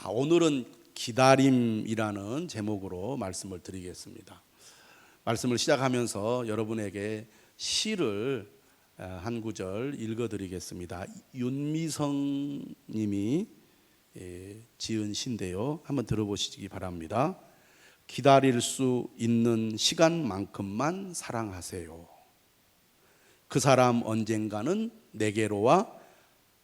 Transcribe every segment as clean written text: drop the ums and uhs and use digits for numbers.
자, 오늘은 기다림이라는 제목으로 말씀을 드리겠습니다. 말씀을 시작하면서 여러분에게 시를 한 구절 읽어드리겠습니다. 윤미성 님이 지은 시인데요, 한번 들어보시기 바랍니다. 기다릴 수 있는 시간만큼만 사랑하세요. 그 사람 언젠가는 내게로 와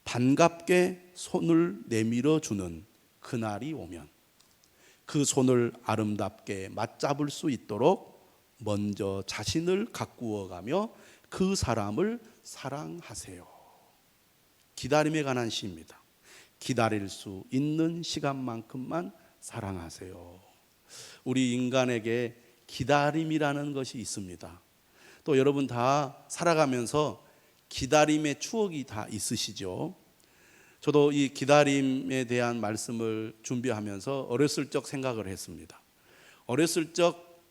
반갑게 손을 내밀어 주는 그날이 오면 그 손을 아름답게 맞잡을 수 있도록 먼저 자신을 가꾸어 가며 그 사람을 사랑하세요. 기다림에 관한 시입니다. 기다릴 수 있는 시간만큼만 사랑하세요. 우리 인간에게 기다림이라는 것이 있습니다. 또 여러분 다 살아가면서 기다림의 추억이 다 있으시죠? 저도 이 기다림에 대한 말씀을 준비하면서 어렸을 적 생각을 했습니다. 어렸을 적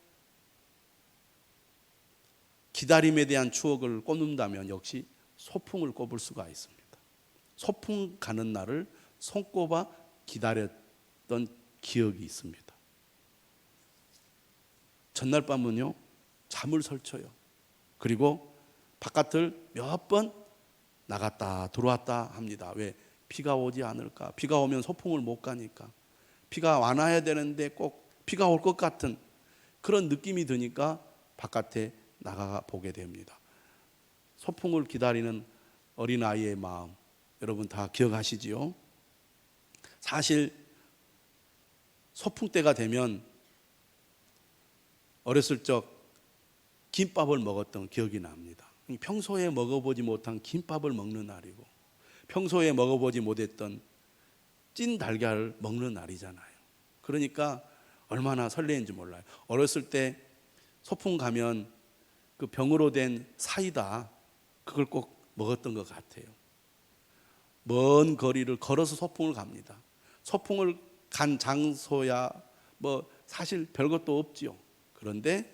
기다림에 대한 추억을 꼽는다면 역시 소풍을 꼽을 수가 있습니다. 소풍 가는 날을 손꼽아 기다렸던 기억이 있습니다. 전날 밤은요, 잠을 설쳐요. 그리고 바깥을 몇 번 나갔다 들어왔다 합니다. 왜? 비가 오지 않을까? 비가 오면 소풍을 못 가니까. 비가 와놔야 되는데 꼭 비가 올 것 같은 그런 느낌이 드니까 바깥에 나가 보게 됩니다. 소풍을 기다리는 어린아이의 마음, 여러분 다 기억하시지요? 사실 소풍 때가 되면 어렸을 적 김밥을 먹었던 기억이 납니다. 평소에 먹어보지 못한 김밥을 먹는 날이고, 평소에 먹어보지 못했던 찐 달걀을 먹는 날이잖아요. 그러니까 얼마나 설레는지 몰라요. 어렸을 때 소풍 가면 그 병으로 된 사이다, 그걸 꼭 먹었던 것 같아요. 먼 거리를 걸어서 소풍을 갑니다. 소풍을 간 장소야 뭐 사실 별것도 없지요. 그런데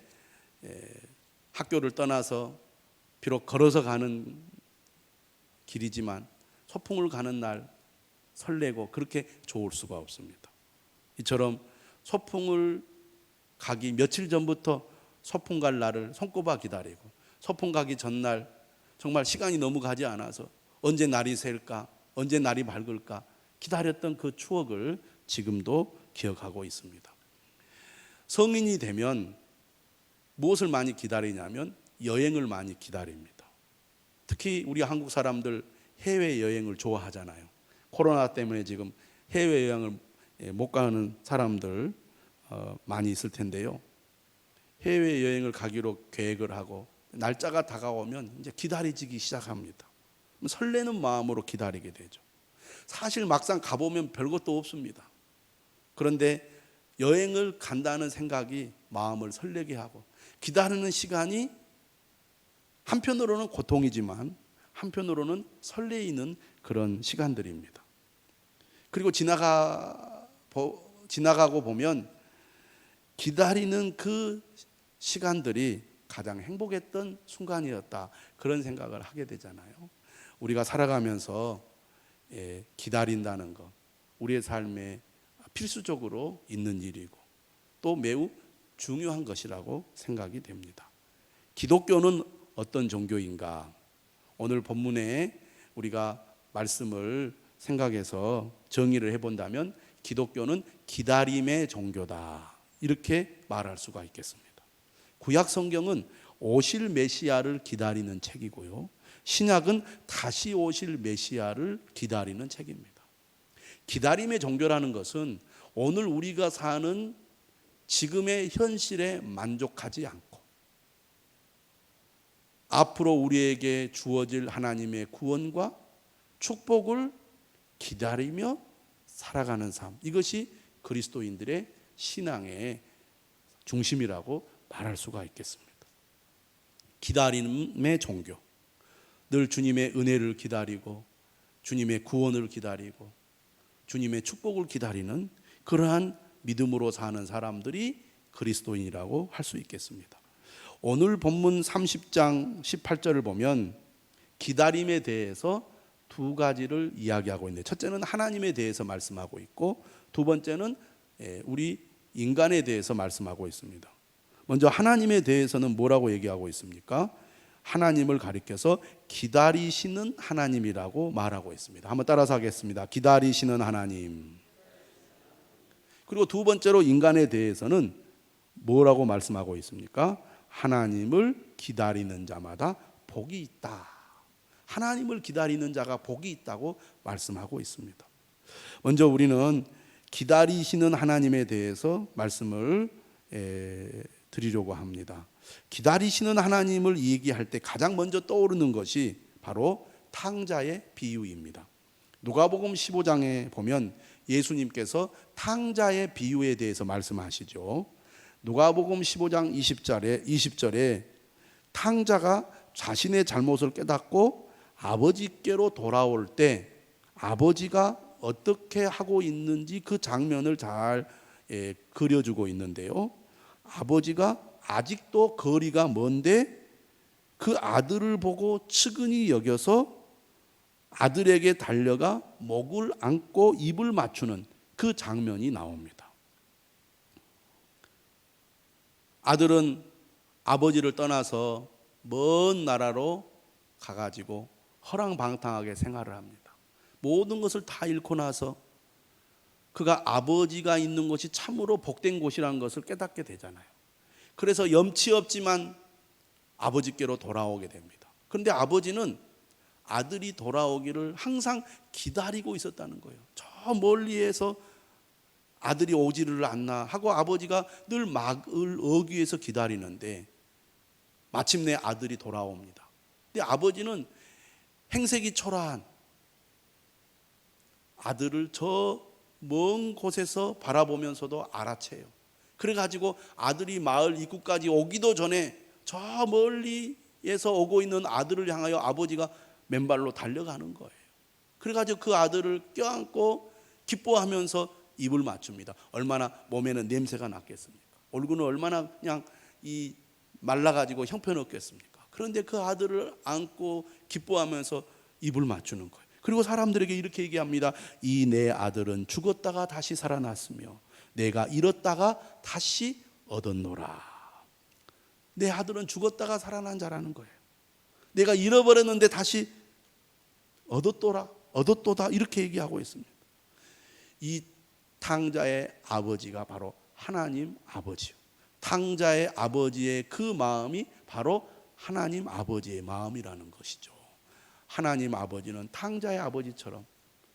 학교를 떠나서 비록 걸어서 가는 길이지만 소풍을 가는 날 설레고 그렇게 좋을 수가 없습니다. 이처럼 소풍을 가기 며칠 전부터 소풍 갈 날을 손꼽아 기다리고, 소풍 가기 전날 정말 시간이 너무 가지 않아서 언제 날이 셀까, 언제 날이 밝을까 기다렸던 그 추억을 지금도 기억하고 있습니다. 성인이 되면 무엇을 많이 기다리냐면 여행을 많이 기다립니다. 특히 우리 한국 사람들 해외여행을 좋아하잖아요. 코로나 때문에 지금 해외여행을 못 가는 사람들 많이 있을 텐데요. 해외여행을 가기로 계획을 하고 날짜가 다가오면 이제 기다리기 시작합니다. 설레는 마음으로 기다리게 되죠. 사실 막상 가보면 별것도 없습니다. 그런데 여행을 간다는 생각이 마음을 설레게 하고, 기다리는 시간이 한편으로는 고통이지만 한편으로는 설레이는 그런 시간들입니다. 그리고 지나가고 보면 기다리는 그 시간들이 가장 행복했던 순간이었다, 그런 생각을 하게 되잖아요. 우리가 살아가면서 기다린다는 것, 우리의 삶에 필수적으로 있는 일이고 또 매우 중요한 것이라고 생각이 됩니다. 기독교는 어떤 종교인가? 오늘 본문에 우리가 말씀을 생각해서 정의를 해본다면 기독교는 기다림의 종교다, 이렇게 말할 수가 있겠습니다. 구약 성경은 오실 메시아를 기다리는 책이고요, 신약은 다시 오실 메시아를 기다리는 책입니다. 기다림의 종교라는 것은 오늘 우리가 사는 지금의 현실에 만족하지 않고 앞으로 우리에게 주어질 하나님의 구원과 축복을 기다리며 살아가는 삶, 이것이 그리스도인들의 신앙의 중심이라고 말할 수가 있겠습니다. 기다림의 종교, 늘 주님의 은혜를 기다리고 주님의 구원을 기다리고 주님의 축복을 기다리는 그러한 믿음으로 사는 사람들이 그리스도인이라고 할 수 있겠습니다. 오늘 본문 30장 18절을 보면 기다림에 대해서 두 가지를 이야기하고 있는데, 첫째는 하나님에 대해서 말씀하고 있고, 두 번째는 우리 인간에 대해서 말씀하고 있습니다. 먼저 하나님에 대해서는 뭐라고 얘기하고 있습니까? 하나님을 가리켜서 기다리시는 하나님이라고 말하고 있습니다. 한번 따라서 하겠습니다. 기다리시는 하나님. 그리고 두 번째로 인간에 대해서는 뭐라고 말씀하고 있습니까? 하나님을 기다리는 자마다 복이 있다. 하나님을 기다리는 자가 복이 있다고 말씀하고 있습니다. 먼저 우리는 기다리시는 하나님에 대해서 말씀을 드리려고 합니다. 기다리시는 하나님을 얘기할 때 가장 먼저 떠오르는 것이 바로 탕자의 비유입니다. 누가복음 15장에 보면 예수님께서 탕자의 비유에 대해서 말씀하시죠. 누가복음 15장 20절에 탕자가 자신의 잘못을 깨닫고 아버지께로 돌아올 때 아버지가 어떻게 하고 있는지 그 장면을 잘 그려주고 있는데요. 아버지가 아직도 거리가 먼데 그 아들을 보고 측은히 여겨서 아들에게 달려가 목을 안고 입을 맞추는 그 장면이 나옵니다. 아들은 아버지를 떠나서 먼 나라로 가가지고 허랑방탕하게 생활을 합니다. 모든 것을 다 잃고 나서 그가 아버지가 있는 곳이 참으로 복된 곳이라는 것을 깨닫게 되잖아요. 그래서 염치 없지만 아버지께로 돌아오게 됩니다. 그런데 아버지는 아들이 돌아오기를 항상 기다리고 있었다는 거예요. 저 멀리에서 아들이 오지를 않나 하고 아버지가 늘 막을 어기 위해서 기다리는데 마침내 아들이 돌아옵니다. 근데 아버지는 행색이 초라한 아들을 저 먼 곳에서 바라보면서도 알아채요. 그래가지고 아들이 마을 입구까지 오기도 전에 저 멀리에서 오고 있는 아들을 향하여 아버지가 맨발로 달려가는 거예요. 그래가지고 그 아들을 껴안고 기뻐하면서 입을 맞춥니다. 얼마나 몸에는 냄새가 났겠습니까? 얼굴은 얼마나 그냥 말라가지고 형편없겠습니까? 그런데 그 아들을 안고 기뻐하면서 입을 맞추는 거예요. 그리고 사람들에게 이렇게 얘기합니다. 이 내 아들은 죽었다가 다시 살아났으며 내가 잃었다가 다시 얻었노라. 내 아들은 죽었다가 살아난 자라는 거예요. 내가 잃어버렸는데 다시 얻었도다 이렇게 얘기하고 있습니다. 이 탕자의 아버지가 바로 하나님 아버지요. 탕자의 아버지의 그 마음이 바로 하나님 아버지의 마음이라는 것이죠. 하나님 아버지는 탕자의 아버지처럼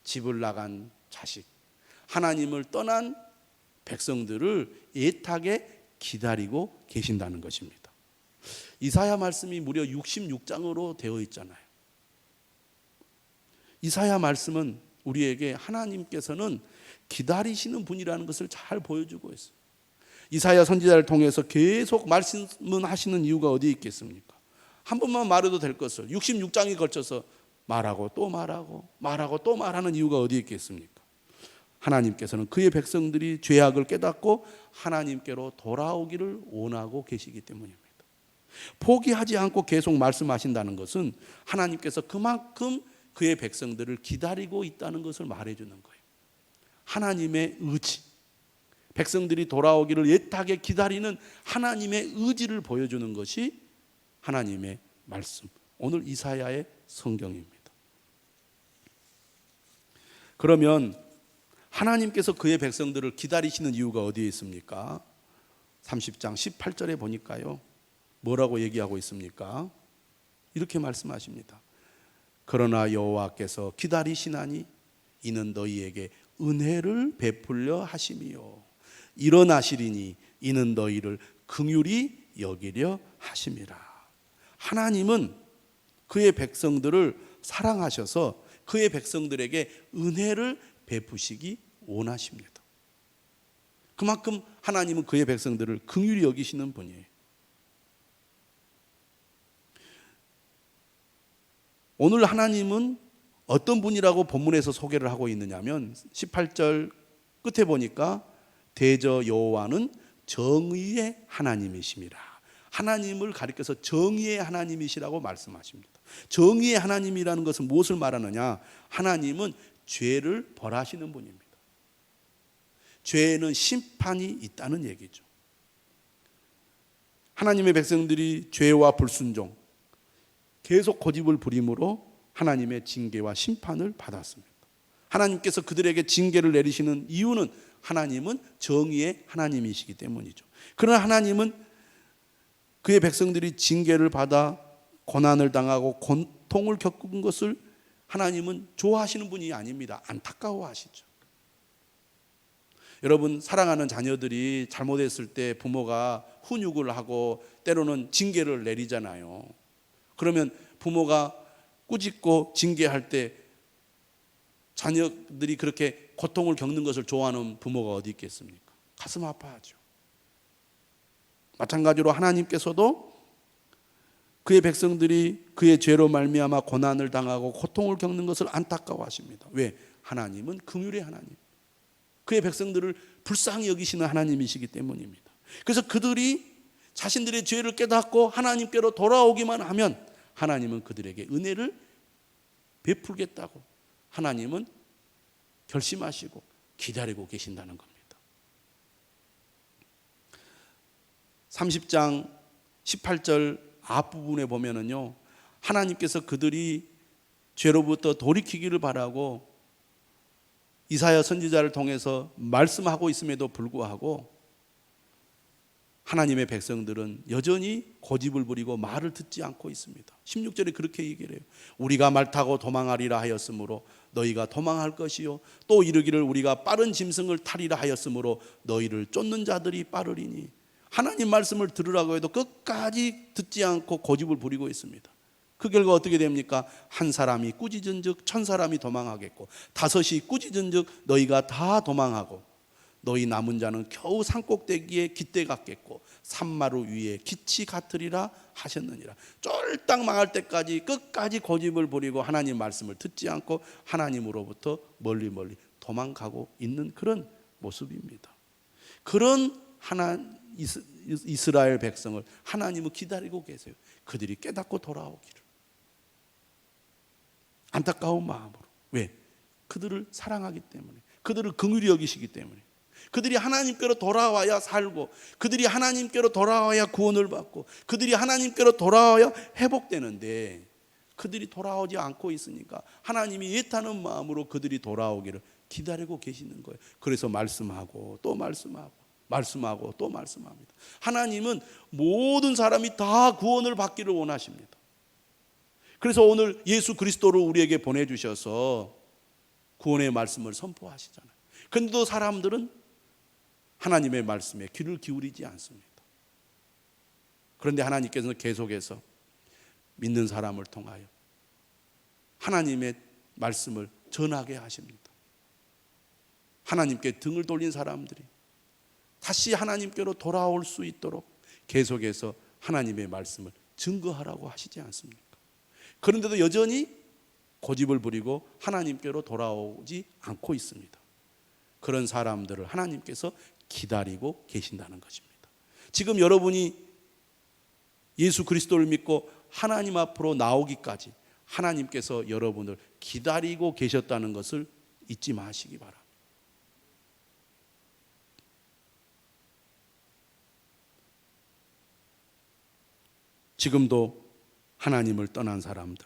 집을 나간 자식, 하나님을 떠난 백성들을 애타게 기다리고 계신다는 것입니다. 이사야 말씀이 무려 66장으로 되어 있잖아요. 이사야 말씀은 우리에게 하나님께서는 기다리시는 분이라는 것을 잘 보여주고 있어요. 이사야 선지자를 통해서 계속 말씀은 하시는 이유가 어디에 있겠습니까? 한 번만 말해도 될 것을 66장에 걸쳐서 말하고 또 말하고 말하고 또 말하는 이유가 어디에 있겠습니까? 하나님께서는 그의 백성들이 죄악을 깨닫고 하나님께로 돌아오기를 원하고 계시기 때문입니다. 포기하지 않고 계속 말씀하신다는 것은 하나님께서 그만큼 그의 백성들을 기다리고 있다는 것을 말해주는 거예요. 하나님의 의지, 백성들이 돌아오기를 애타게 기다리는 하나님의 의지를 보여주는 것이 하나님의 말씀, 오늘 이사야의 성경입니다. 그러면 하나님께서 그의 백성들을 기다리시는 이유가 어디에 있습니까? 30장 18절에 보니까요, 뭐라고 얘기하고 있습니까? 이렇게 말씀하십니다. 그러나 여호와께서 기다리시나니 이는 너희에게 은혜를 베풀려 하심이요 일어나시리니 이는 너희를 긍휼히 여기려 하심이라. 하나님은 그의 백성들을 사랑하셔서 그의 백성들에게 은혜를 베푸시기 원하십니다. 그만큼 하나님은 그의 백성들을 긍휼히 여기시는 분이에요. 오늘 하나님은 어떤 분이라고 본문에서 소개를 하고 있느냐면 18절 끝에 보니까 대저 여호와는 정의의 하나님이심이라. 하나님을 가리켜서 정의의 하나님이시라고 말씀하십니다. 정의의 하나님이라는 것은 무엇을 말하느냐? 하나님은 죄를 벌하시는 분입니다. 죄에는 심판이 있다는 얘기죠. 하나님의 백성들이 죄와 불순종, 계속 고집을 부림으로 하나님의 징계와 심판을 받았습니다. 하나님께서 그들에게 징계를 내리시는 이유는 하나님은 정의의 하나님이시기 때문이죠. 그러나 하나님은 그의 백성들이 징계를 받아 고난을 당하고 고통을 겪은 것을 하나님은 좋아하시는 분이 아닙니다. 안타까워하시죠. 여러분, 사랑하는 자녀들이 잘못했을 때 부모가 훈육을 하고 때로는 징계를 내리잖아요. 그러면 부모가 꾸짖고 징계할 때 자녀들이 그렇게 고통을 겪는 것을 좋아하는 부모가 어디 있겠습니까? 가슴 아파하죠. 마찬가지로 하나님께서도 그의 백성들이 그의 죄로 말미암아 고난을 당하고 고통을 겪는 것을 안타까워하십니다. 왜? 하나님은 긍휼의 하나님, 그의 백성들을 불쌍히 여기시는 하나님이시기 때문입니다. 그래서 그들이 자신들의 죄를 깨닫고 하나님께로 돌아오기만 하면 하나님은 그들에게 은혜를 베풀겠다고 하나님은 결심하시고 기다리고 계신다는 겁니다. 30장 18절 앞부분에 보면은요, 하나님께서 그들이 죄로부터 돌이키기를 바라고 이사야 선지자를 통해서 말씀하고 있음에도 불구하고 하나님의 백성들은 여전히 고집을 부리고 말을 듣지 않고 있습니다. 16절에 그렇게 얘기를 해요. 우리가 말 타고 도망하리라 하였으므로 너희가 도망할 것이요, 또 이르기를 우리가 빠른 짐승을 타리라 하였으므로 너희를 쫓는 자들이 빠르리니. 하나님 말씀을 들으라고 해도 끝까지 듣지 않고 고집을 부리고 있습니다. 그 결과 어떻게 됩니까? 한 사람이 꾸짖은즉 천 사람이 도망하겠고, 다섯이 꾸짖은즉 너희가 다 도망하고, 너희 남은 자는 겨우 산꼭대기에 깃대 같겠고 산마루 위에 깃이 같으리라 하셨느니라. 쫄딱 망할 때까지 끝까지 고집을 부리고 하나님 말씀을 듣지 않고 하나님으로부터 멀리 도망가고 있는 그런 모습입니다. 그런 이스라엘 백성을 하나님은 기다리고 계세요. 그들이 깨닫고 돌아오기를. 안타까운 마음으로. 왜? 그들을 사랑하기 때문에, 그들을 긍휼히 여기시기 때문에. 그들이 하나님께로 돌아와야 살고, 그들이 하나님께로 돌아와야 구원을 받고, 그들이 하나님께로 돌아와야 회복되는데 그들이 돌아오지 않고 있으니까 하나님이 애타는 마음으로 그들이 돌아오기를 기다리고 계시는 거예요. 그래서 말씀하고 또 말씀하고 말씀하고 또 말씀합니다. 하나님은 모든 사람이 다 구원을 받기를 원하십니다. 그래서 오늘 예수 그리스도를 우리에게 보내주셔서 구원의 말씀을 선포하시잖아요. 그런데도 사람들은 하나님의 말씀에 귀를 기울이지 않습니다. 그런데 하나님께서는 계속해서 믿는 사람을 통하여 하나님의 말씀을 전하게 하십니다. 하나님께 등을 돌린 사람들이 다시 하나님께로 돌아올 수 있도록 계속해서 하나님의 말씀을 증거하라고 하시지 않습니까? 그런데도 여전히 고집을 부리고 하나님께로 돌아오지 않고 있습니다. 그런 사람들을 하나님께서 기다리고 계신다는 것입니다. 지금 여러분이 예수 그리스도를 믿고 하나님 앞으로 나오기까지 하나님께서 여러분을 기다리고 계셨다는 것을 잊지 마시기 바랍니다. 지금도 하나님을 떠난 사람들,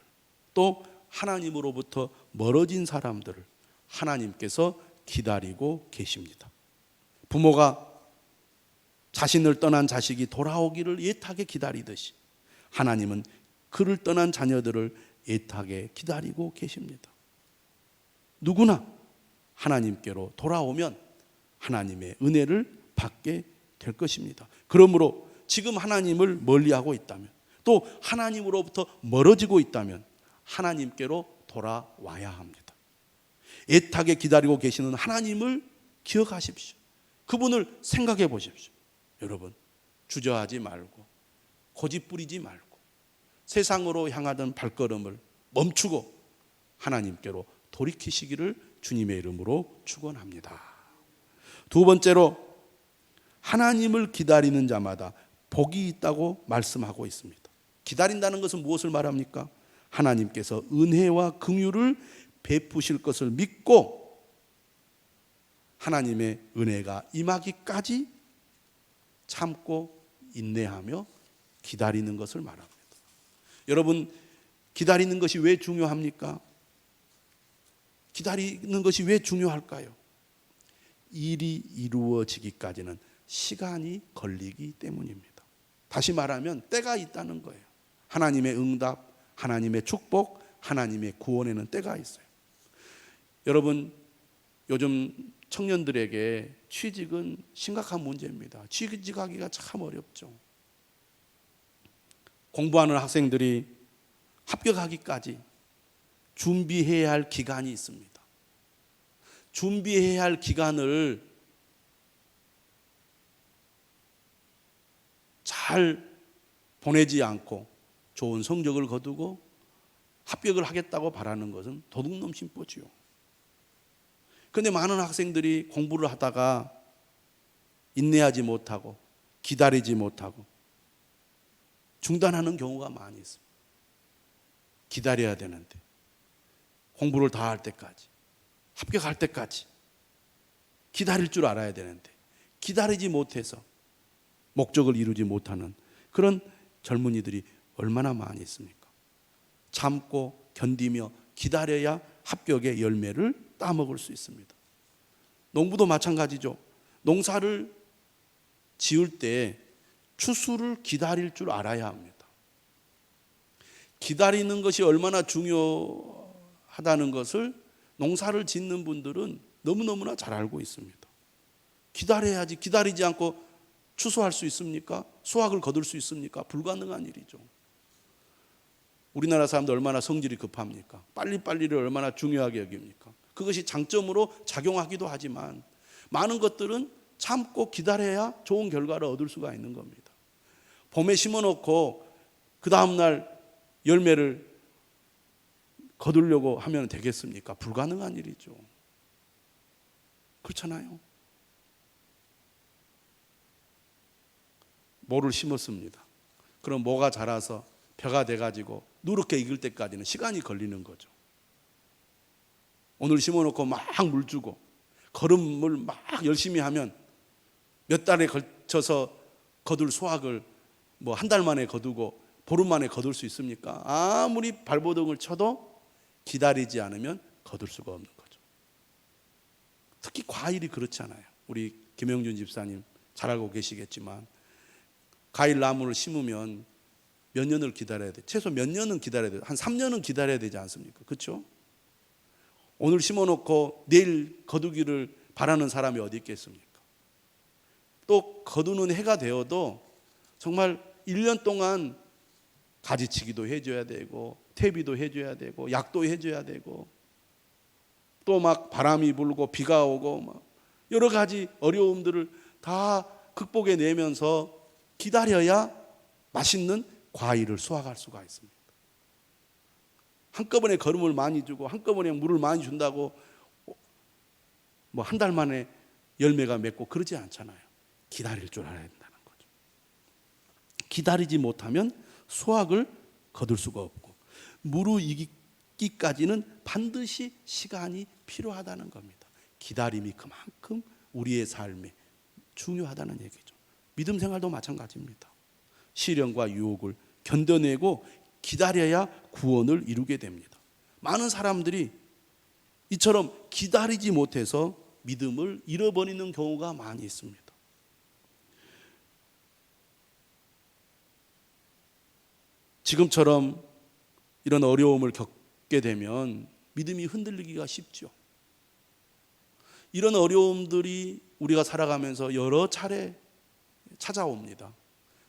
또 하나님으로부터 멀어진 사람들을 하나님께서 기다리고 계십니다. 부모가 자신을 떠난 자식이 돌아오기를 애타게 기다리듯이 하나님은 그를 떠난 자녀들을 애타게 기다리고 계십니다. 누구나 하나님께로 돌아오면 하나님의 은혜를 받게 될 것입니다. 그러므로 지금 하나님을 멀리하고 있다면, 또 하나님으로부터 멀어지고 있다면 하나님께로 돌아와야 합니다. 애타게 기다리고 계시는 하나님을 기억하십시오. 그분을 생각해 보십시오. 여러분, 주저하지 말고 고집 부리지 말고 세상으로 향하던 발걸음을 멈추고 하나님께로 돌이키시기를 주님의 이름으로 축원합니다. 두 번째로, 하나님을 기다리는 자마다 복이 있다고 말씀하고 있습니다. 기다린다는 것은 무엇을 말합니까? 하나님께서 은혜와 긍휼을 베푸실 것을 믿고 하나님의 은혜가 임하기까지 참고 인내하며 기다리는 것을 말합니다. 여러분, 기다리는 것이 왜 중요합니까? 기다리는 것이 왜 중요할까요? 일이 이루어지기까지는 시간이 걸리기 때문입니다. 다시 말하면 때가 있다는 거예요. 하나님의 응답, 하나님의 축복, 하나님의 구원에는 때가 있어요. 여러분, 요즘 청년들에게 취직은 심각한 문제입니다. 취직하기가 참 어렵죠. 공부하는 학생들이 합격하기까지 준비해야 할 기간이 있습니다. 준비해야 할 기간을 잘 보내지 않고 좋은 성적을 거두고 합격을 하겠다고 바라는 것은 도둑놈 심보지요. 그런데 많은 학생들이 공부를 하다가 인내하지 못하고 기다리지 못하고 중단하는 경우가 많이 있습니다. 기다려야 되는데 공부를 다 할 때까지, 합격할 때까지 기다릴 줄 알아야 되는데 기다리지 못해서 목적을 이루지 못하는 그런 젊은이들이 얼마나 많이 있습니까? 참고 견디며 기다려야 합격의 열매를 따먹을 수 있습니다. 농부도 마찬가지죠. 농사를 지을 때 추수를 기다릴 줄 알아야 합니다. 기다리는 것이 얼마나 중요하다는 것을 농사를 짓는 분들은 너무너무나 잘 알고 있습니다. 기다려야지. 기다리지 않고 추수할 수 있습니까? 수확을 거둘 수 있습니까? 불가능한 일이죠. 우리나라 사람들 얼마나 성질이 급합니까? 빨리빨리를 얼마나 중요하게 여깁니까? 그것이 장점으로 작용하기도 하지만 많은 것들은 참고 기다려야 좋은 결과를 얻을 수가 있는 겁니다. 봄에 심어놓고 그 다음날 열매를 거두려고 하면 되겠습니까? 불가능한 일이죠. 그렇잖아요. 모를 심었습니다. 그럼 모가 자라서 벼가 돼가지고 누렇게 익을 때까지는 시간이 걸리는 거죠. 오늘 심어놓고 막 물 주고 거름을 막 열심히 하면 몇 달에 걸쳐서 거둘 수확을 뭐 한 달 만에 거두고 보름 만에 거둘 수 있습니까? 아무리 발버둥을 쳐도 기다리지 않으면 거둘 수가 없는 거죠. 특히 과일이 그렇잖아요. 우리 김영준 집사님 잘 알고 계시겠지만 과일 나무를 심으면 몇 년을 기다려야 돼. 최소 몇 년은 기다려야 돼. 한 3년은 기다려야 되지 않습니까? 그렇죠? 오늘 심어놓고 내일 거두기를 바라는 사람이 어디 있겠습니까? 또 거두는 해가 되어도 정말 1년 동안 가지치기도 해줘야 되고 퇴비도 해줘야 되고 약도 해줘야 되고 또 막 바람이 불고 비가 오고 막 여러 가지 어려움들을 다 극복해 내면서 기다려야 맛있는 과일을 수확할 수가 있습니다. 한꺼번에 거름을 많이 주고 한꺼번에 물을 많이 준다고 뭐 한 달 만에 열매가 맺고 그러지 않잖아요. 기다릴 줄 알아야 된다는 거죠. 기다리지 못하면 수확을 거둘 수가 없고 무르익기까지는 반드시 시간이 필요하다는 겁니다. 기다림이 그만큼 우리의 삶에 중요하다는 얘기죠. 믿음 생활도 마찬가지입니다. 시련과 유혹을 견뎌내고 기다려야 구원을 이루게 됩니다. 많은 사람들이 이처럼 기다리지 못해서 믿음을 잃어버리는 경우가 많이 있습니다. 지금처럼 이런 어려움을 겪게 되면 믿음이 흔들리기가 쉽죠. 이런 어려움들이 우리가 살아가면서 여러 차례 찾아옵니다.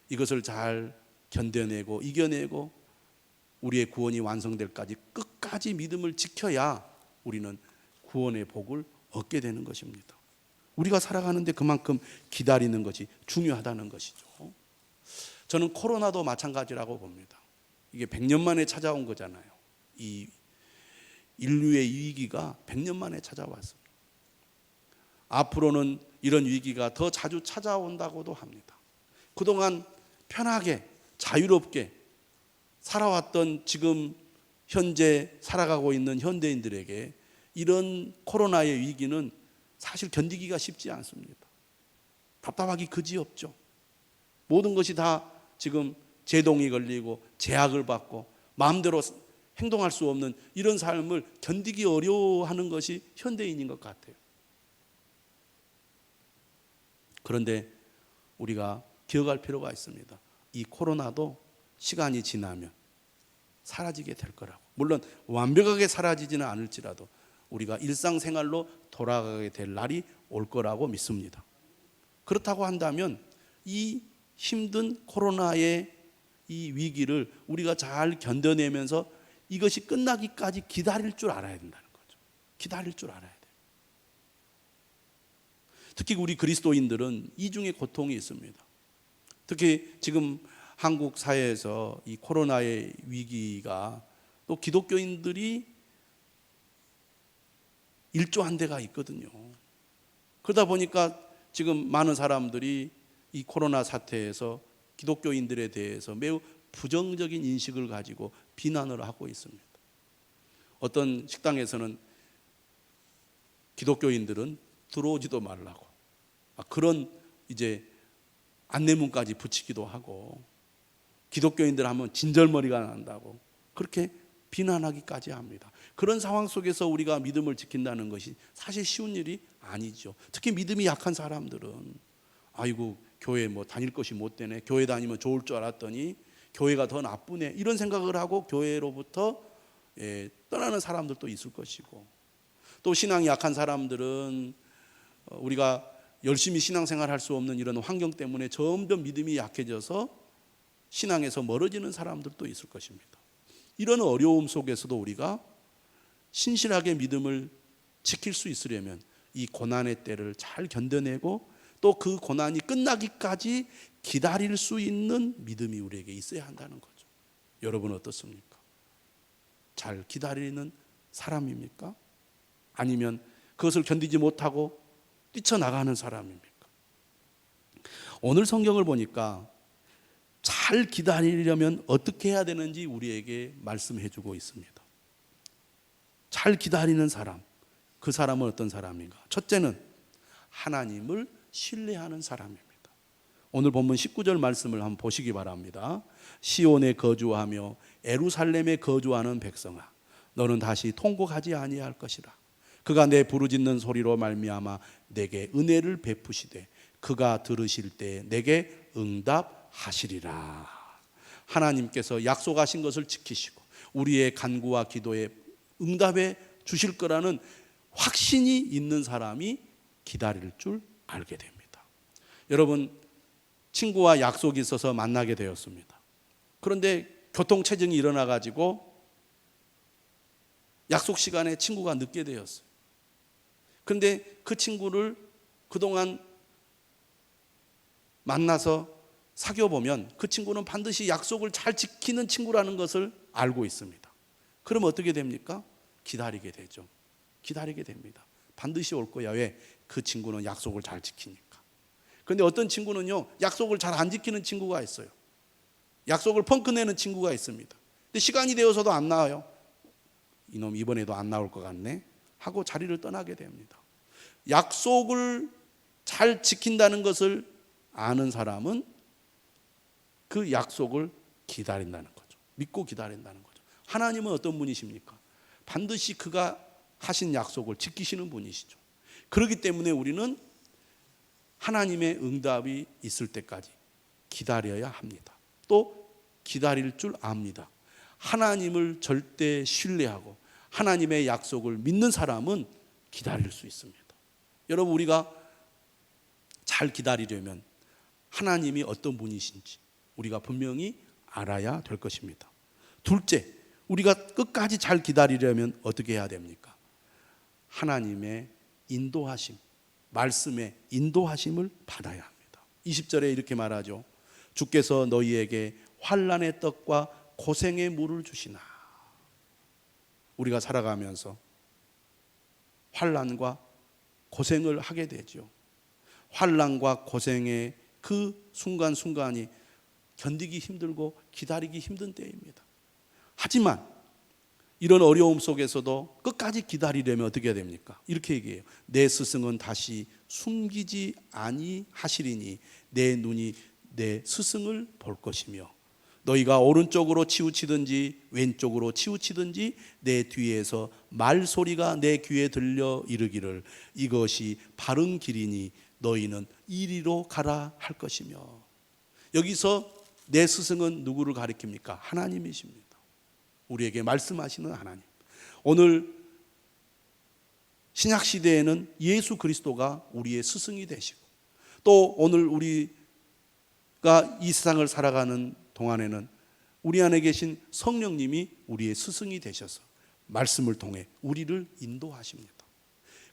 이것을 잘 견뎌내고 이겨내고 우리의 구원이 완성될 때까지 끝까지 믿음을 지켜야 우리는 구원의 복을 얻게 되는 것입니다. 우리가 살아가는데 그만큼 기다리는 것이 중요하다는 것이죠. 저는 코로나도 마찬가지라고 봅니다. 이게 100년 만에 찾아온 거잖아요. 이 인류의 위기가 100년 만에 찾아왔습니다. 앞으로는 이런 위기가 더 자주 찾아온다고도 합니다. 그동안 편하게 자유롭게 살아왔던 지금 현재 살아가고 있는 현대인들에게 이런 코로나의 위기는 사실 견디기가 쉽지 않습니다. 답답하기 그지없죠. 모든 것이 다 지금 제동이 걸리고 제약을 받고 마음대로 행동할 수 없는 이런 삶을 견디기 어려워하는 것이 현대인인 것 같아요. 그런데 우리가 기억할 필요가 있습니다. 이 코로나도 시간이 지나면 사라지게 될 거라고. 물론 완벽하게 사라지지는 않을지라도 우리가 일상생활로 돌아가게 될 날이 올 거라고 믿습니다. 그렇다고 한다면 이 힘든 코로나의 이 위기를 우리가 잘 견뎌내면서 이것이 끝나기까지 기다릴 줄 알아야 된다는 거죠. 기다릴 줄 알아야 돼요. 특히 우리 그리스도인들은 이중의 고통이 있습니다. 특히 지금 한국 사회에서 이 코로나의 위기가 또 기독교인들이 일조한 데가 있거든요. 그러다 보니까 지금 많은 사람들이 이 코로나 사태에서 기독교인들에 대해서 매우 부정적인 인식을 가지고 비난을 하고 있습니다. 어떤 식당에서는 기독교인들은 들어오지도 말라고 그런 이제 안내문까지 붙이기도 하고, 기독교인들 하면 진절머리가 난다고 그렇게 비난하기까지 합니다. 그런 상황 속에서 우리가 믿음을 지킨다는 것이 사실 쉬운 일이 아니죠. 특히 믿음이 약한 사람들은 아이고 교회 뭐 다닐 것이 못 되네, 교회 다니면 좋을 줄 알았더니 교회가 더 나쁘네, 이런 생각을 하고 교회로부터 떠나는 사람들도 있을 것이고, 또 신앙이 약한 사람들은 우리가 열심히 신앙생활 할 수 없는 이런 환경 때문에 점점 믿음이 약해져서 신앙에서 멀어지는 사람들도 있을 것입니다. 이런 어려움 속에서도 우리가 신실하게 믿음을 지킬 수 있으려면 이 고난의 때를 잘 견뎌내고 또 그 고난이 끝나기까지 기다릴 수 있는 믿음이 우리에게 있어야 한다는 거죠. 여러분 어떻습니까? 잘 기다리는 사람입니까? 아니면 그것을 견디지 못하고 뛰쳐나가는 사람입니까? 오늘 성경을 보니까 잘 기다리려면 어떻게 해야 되는지 우리에게 말씀해 주고 있습니다. 잘 기다리는 사람, 그 사람은 어떤 사람인가? 첫째는 하나님을 신뢰하는 사람입니다. 오늘 본문 19절 말씀을 한번 보시기 바랍니다. 시온에 거주하며 예루살렘에 거주하는 백성아, 너는 다시 통곡하지 아니할 것이라. 그가 내 부르짖는 소리로 말미암아 내게 은혜를 베푸시되 그가 들으실 때 내게 응답하시리라. 하나님께서 약속하신 것을 지키시고 우리의 간구와 기도에 응답해 주실 거라는 확신이 있는 사람이 기다릴 줄 알게 됩니다. 여러분, 친구와 약속이 있어서 만나게 되었습니다. 그런데 교통체증이 일어나 가지고 약속 시간에 친구가 늦게 되었어요. 그런데 그 친구를 그동안 만나서 사귀어 보면 그 친구는 반드시 약속을 잘 지키는 친구라는 것을 알고 있습니다. 그럼 어떻게 됩니까? 기다리게 되죠. 기다리게 됩니다. 반드시 올 거야. 왜? 그 친구는 약속을 잘 지키니까. 그런데 어떤 친구는요, 약속을 잘 안 지키는 친구가 있어요. 약속을 펑크내는 친구가 있습니다. 근데 시간이 되어서도 안 나와요. 이놈 이번에도 안 나올 것 같네 하고 자리를 떠나게 됩니다. 약속을 잘 지킨다는 것을 아는 사람은 그 약속을 기다린다는 거죠. 믿고 기다린다는 거죠. 하나님은 어떤 분이십니까? 반드시 그가 하신 약속을 지키시는 분이시죠. 그렇기 때문에 우리는 하나님의 응답이 있을 때까지 기다려야 합니다. 또 기다릴 줄 압니다. 하나님을 절대 신뢰하고 하나님의 약속을 믿는 사람은 기다릴 수 있습니다. 여러분, 우리가 잘 기다리려면 하나님이 어떤 분이신지 우리가 분명히 알아야 될 것입니다. 둘째, 우리가 끝까지 잘 기다리려면 어떻게 해야 됩니까? 하나님의 인도하심, 말씀의 인도하심을 받아야 합니다. 20절에 이렇게 말하죠. 주께서 너희에게 환난의 떡과 고생의 물을 주시나. 우리가 살아가면서 환난과 고생을 하게 되죠. 환난과 고생의 그 순간순간이 견디기 힘들고 기다리기 힘든 때입니다. 하지만 이런 어려움 속에서도 끝까지 기다리려면 어떻게 해야 됩니까? 이렇게 얘기해요. 내 스승은 다시 숨기지 아니하시리니 내 눈이 내 스승을 볼 것이며 너희가 오른쪽으로 치우치든지 왼쪽으로 치우치든지 내 뒤에서 말소리가 내 귀에 들려 이르기를 이것이 바른 길이니 너희는 이리로 가라 할 것이며. 여기서 내 스승은 누구를 가리킵니까? 하나님이십니다. 우리에게 말씀하시는 하나님. 오늘 신약 시대에는 예수 그리스도가 우리의 스승이 되시고 또 오늘 우리가 이 세상을 살아가는 동안에는 우리 안에 계신 성령님이 우리의 스승이 되셔서 말씀을 통해 우리를 인도하십니다.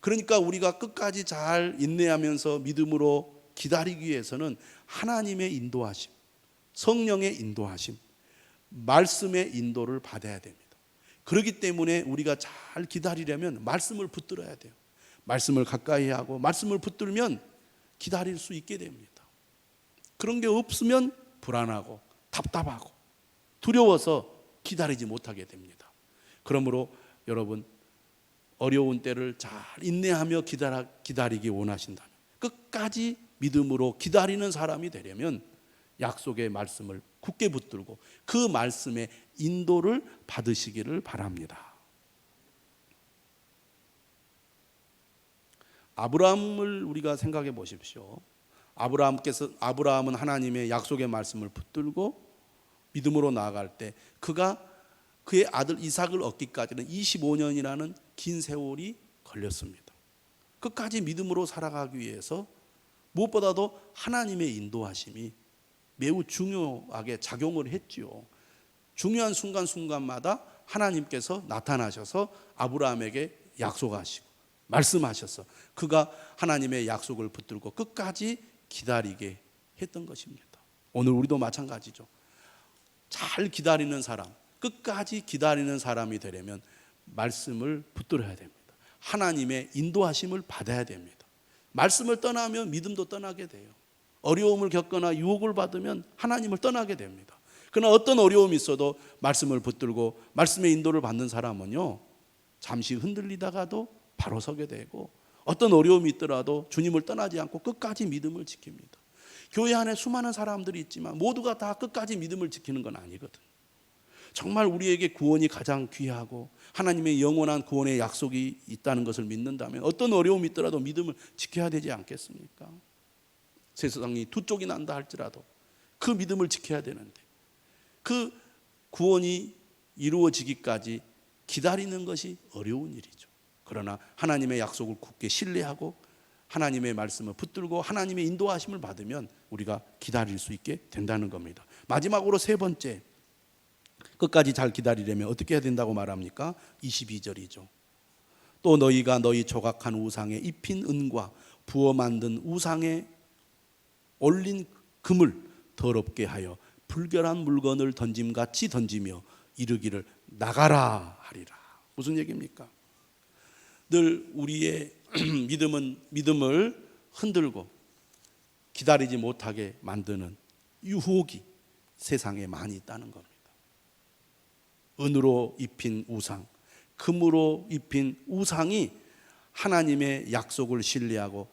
그러니까 우리가 끝까지 잘 인내하면서 믿음으로 기다리기 위해서는 하나님의 인도하심, 성령의 인도하심, 말씀의 인도를 받아야 됩니다. 그렇기 때문에 우리가 잘 기다리려면 말씀을 붙들어야 돼요. 말씀을 가까이 하고 말씀을 붙들면 기다릴 수 있게 됩니다. 그런 게 없으면 불안하고 답답하고 두려워서 기다리지 못하게 됩니다. 그러므로 여러분 어려운 때를 잘 인내하며 기다리기 원하신다면 끝까지 믿음으로 기다리는 사람이 되려면 약속의 말씀을 굳게 붙들고 그 말씀의 인도를 받으시기를 바랍니다. 아브라함을 우리가 생각해 보십시오. 아브라함은 하나님의 약속의 말씀을 붙들고 믿음으로 나아갈 때 그가 그의 아들 이삭을 얻기까지는 25년이라는 긴 세월이 걸렸습니다. 끝까지 믿음으로 살아가기 위해서 무엇보다도 하나님의 인도하심이 매우 중요하게 작용을 했지요. 중요한 순간순간마다 하나님께서 나타나셔서 아브라함에게 약속하시고 말씀하셔서 그가 하나님의 약속을 붙들고 끝까지 기다리게 했던 것입니다. 오늘 우리도 마찬가지죠. 잘 기다리는 사람, 끝까지 기다리는 사람이 되려면 말씀을 붙들어야 됩니다. 하나님의 인도하심을 받아야 됩니다. 말씀을 떠나면 믿음도 떠나게 돼요. 어려움을 겪거나 유혹을 받으면 하나님을 떠나게 됩니다. 그러나 어떤 어려움이 있어도 말씀을 붙들고 말씀의 인도를 받는 사람은요, 잠시 흔들리다가도 바로 서게 되고 어떤 어려움이 있더라도 주님을 떠나지 않고 끝까지 믿음을 지킵니다. 교회 안에 수많은 사람들이 있지만 모두가 다 끝까지 믿음을 지키는 건 아니거든요. 정말 우리에게 구원이 가장 귀하고 하나님의 영원한 구원의 약속이 있다는 것을 믿는다면 어떤 어려움이 있더라도 믿음을 지켜야 되지 않겠습니까? 세상이 두 쪽이 난다 할지라도 그 믿음을 지켜야 되는데 그 구원이 이루어지기까지 기다리는 것이 어려운 일이죠. 그러나 하나님의 약속을 굳게 신뢰하고 하나님의 말씀을 붙들고 하나님의 인도하심을 받으면 우리가 기다릴 수 있게 된다는 겁니다. 마지막으로 세 번째, 끝까지 잘 기다리려면 어떻게 해야 된다고 말합니까? 22절이죠. 또 너희가 너희 조각한 우상에 입힌 은과 부어 만든 우상에 올린 금을 더럽게 하여 불결한 물건을 던짐같이 던지며 이르기를 나가라 하리라. 무슨 얘기입니까? 늘 우리의 믿음을 흔들고 기다리지 못하게 만드는 유혹이 세상에 많이 있다는 겁니다. 은으로 입힌 우상, 금으로 입힌 우상이 하나님의 약속을 신뢰하고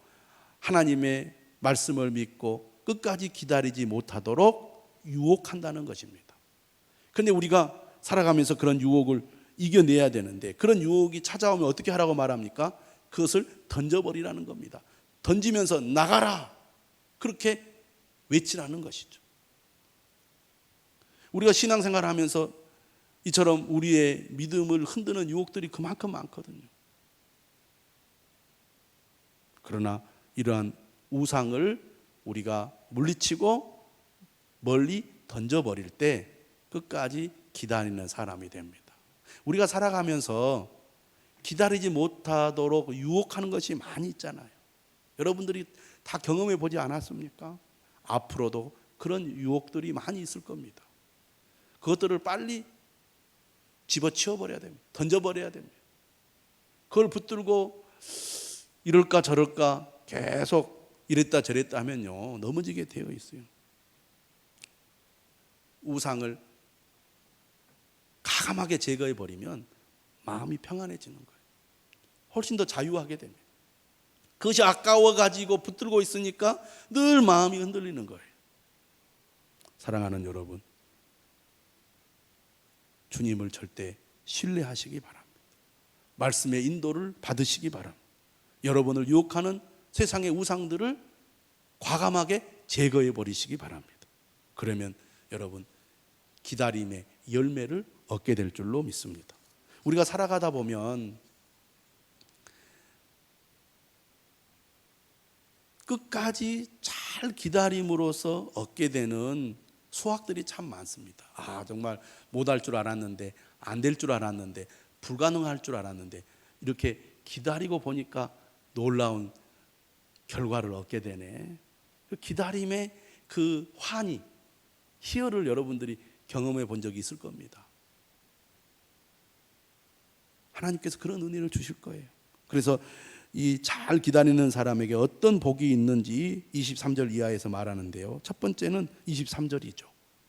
하나님의 말씀을 믿고 끝까지 기다리지 못하도록 유혹한다는 것입니다. 그런데 우리가 살아가면서 그런 유혹을 이겨내야 되는데 그런 유혹이 찾아오면 어떻게 하라고 말합니까? 그것을 던져버리라는 겁니다. 던지면서 나가라, 그렇게 외치라는 것이죠. 우리가 신앙생활을 하면서 이처럼 우리의 믿음을 흔드는 유혹들이 그만큼 많거든요. 그러나 이러한 우상을 우리가 물리치고 멀리 던져버릴 때 끝까지 기다리는 사람이 됩니다. 우리가 살아가면서 기다리지 못하도록 유혹하는 것이 많이 있잖아요. 여러분들이 다 경험해 보지 않았습니까? 앞으로도 그런 유혹들이 많이 있을 겁니다. 그것들을 빨리 집어치워버려야 됩니다. 던져버려야 됩니다. 그걸 붙들고 이럴까 저럴까 계속 이랬다 저랬다 하면요, 넘어지게 되어 있어요. 우상을 가감하게 제거해버리면 마음이 평안해지는 거예요. 훨씬 더 자유하게 됩니다. 그것이 아까워가지고 붙들고 있으니까 늘 마음이 흔들리는 거예요. 사랑하는 여러분, 주님을 절대 신뢰하시기 바랍니다. 말씀의 인도를 받으시기 바랍니다. 여러분을 유혹하는 세상의 우상들을 과감하게 제거해 버리시기 바랍니다. 그러면 여러분 기다림의 열매를 얻게 될 줄로 믿습니다. 우리가 살아가다 보면 끝까지 잘 기다림으로써 얻게 되는 수확들이 참 많습니다. 정말 못할 줄 알았는데, 안 될 줄 알았는데, 불가능할 줄 알았는데, 이렇게 기다리고 보니까 놀라운 결과를 얻게 되네. 그 기다림의 그 환희, 희열을 여러분들이 경험해 본 적이 있을 겁니다. 하나님께서 그런 은혜를 주실 거예요. 그래서 이 잘 기다리는 사람에게 어떤 복이 있는지 23절 이하에서 말하는데요. 첫 번째는 23절이죠.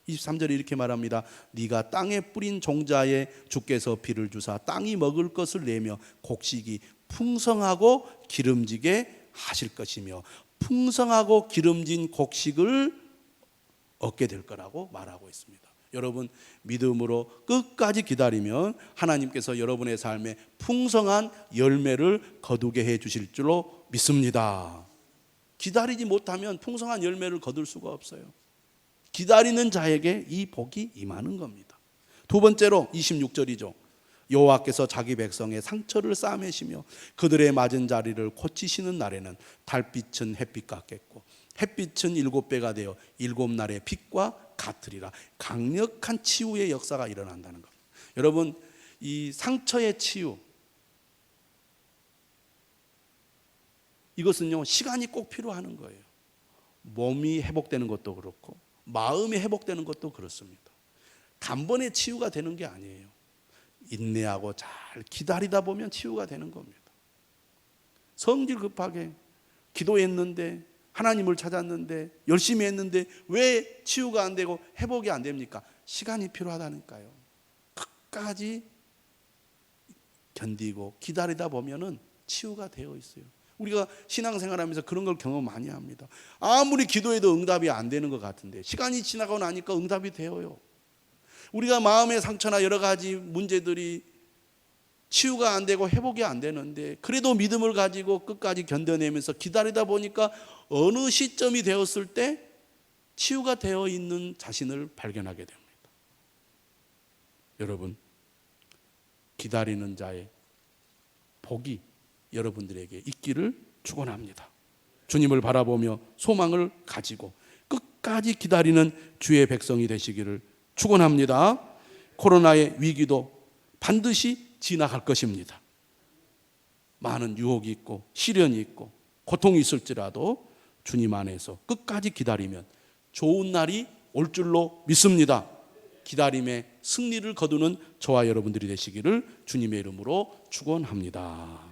23절에 이렇게 말합니다. 네가 땅에 뿌린 종자에 주께서 비를 주사 땅이 먹을 것을 내며 곡식이 풍성하고 기름지게 하실 것이며 풍성하고 기름진 곡식을 얻게 될 거라고 말하고 있습니다. 여러분 믿음으로 끝까지 기다리면 하나님께서 여러분의 삶에 풍성한 열매를 거두게 해 주실 줄로 믿습니다. 기다리지 못하면 풍성한 열매를 거둘 수가 없어요. 기다리는 자에게 이 복이 임하는 겁니다. 두 번째로 26절이죠. 여호와께서 자기 백성의 상처를 싸매시며 그들의 맞은 자리를 고치시는 날에는 달빛은 햇빛 같겠고 햇빛은 7배가 되어 7날의 빛과 같으리라. 강력한 치유의 역사가 일어난다는 겁니다. 여러분 이 상처의 치유, 이것은요 시간이 꼭 필요한 거예요. 몸이 회복되는 것도 그렇고 마음이 회복되는 것도 그렇습니다. 단번에 치유가 되는 게 아니에요. 인내하고 잘 기다리다 보면 치유가 되는 겁니다. 성질 급하게 기도했는데 하나님을 찾았는데 열심히 했는데 왜 치유가 안 되고 회복이 안 됩니까? 시간이 필요하다니까요. 끝까지 견디고 기다리다 보면은 치유가 되어 있어요. 우리가 신앙생활하면서 그런 걸 경험 많이 합니다. 아무리 기도해도 응답이 안 되는 것 같은데 시간이 지나고 나니까 응답이 되어요. 우리가 마음의 상처나 여러 가지 문제들이 치유가 안 되고 회복이 안 되는데 그래도 믿음을 가지고 끝까지 견뎌내면서 기다리다 보니까 어느 시점이 되었을 때 치유가 되어 있는 자신을 발견하게 됩니다. 여러분 기다리는 자의 복이 여러분들에게 있기를 축원합니다. 주님을 바라보며 소망을 가지고 끝까지 기다리는 주의 백성이 되시기를 축원합니다. 코로나의 위기도 반드시 지나갈 것입니다. 많은 유혹이 있고 시련이 있고 고통이 있을지라도 주님 안에서 끝까지 기다리면 좋은 날이 올 줄로 믿습니다. 기다림의 승리를 거두는 저와 여러분들이 되시기를 주님의 이름으로 축원합니다.